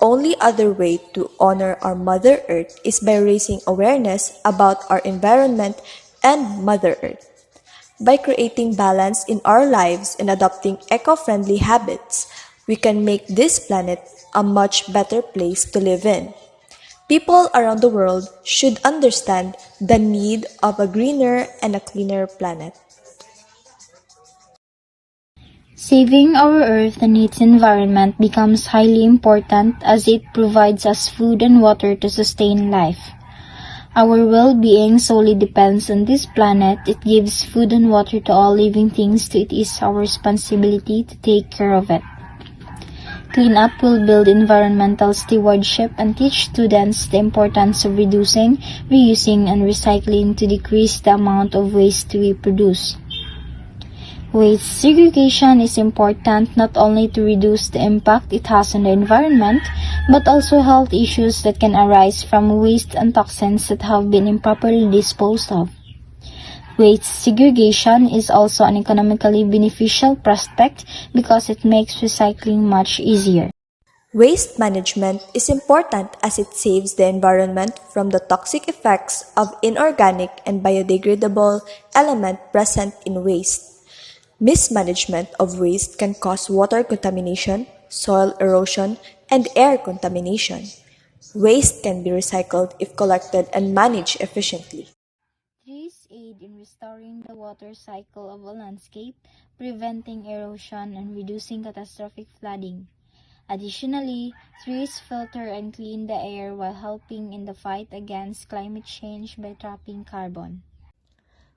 only other way to honor our Mother Earth is by raising awareness about our environment and Mother Earth. By creating balance in our lives and adopting eco-friendly habits, we can make this planet a much better place to live in. People around the world should understand the need of a greener and a cleaner planet. Saving our Earth and its environment becomes highly important as it provides us food and water to sustain life. Our well-being solely depends on this planet. It gives food and water to all living things, so it is our responsibility to take care of it. Cleanup will build environmental stewardship and teach students the importance of reducing, reusing, and recycling to decrease the amount of waste we produce. Waste segregation is important not only to reduce the impact it has on the environment, but also health issues that can arise from waste and toxins that have been improperly disposed of. Waste segregation is also an economically beneficial prospect because it makes recycling much easier. Waste management is important as it saves the environment from the toxic effects of inorganic and biodegradable elements present in waste. Mismanagement of waste can cause water contamination, soil erosion, and air contamination. Waste can be recycled if collected and managed efficiently. Trees aid in restoring the water cycle of a landscape, preventing erosion and reducing catastrophic flooding. Additionally, trees filter and clean the air while helping in the fight against climate change by trapping carbon.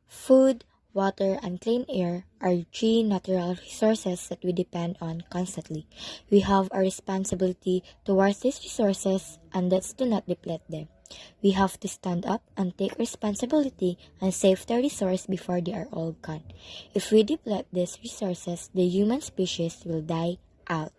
Food, water, and clean air are three natural resources that we depend on constantly. We have a responsibility towards these resources and let's do not deplete them. We have to stand up and take responsibility and save the resource before they are all gone. If we deplete these resources, the human species will die out.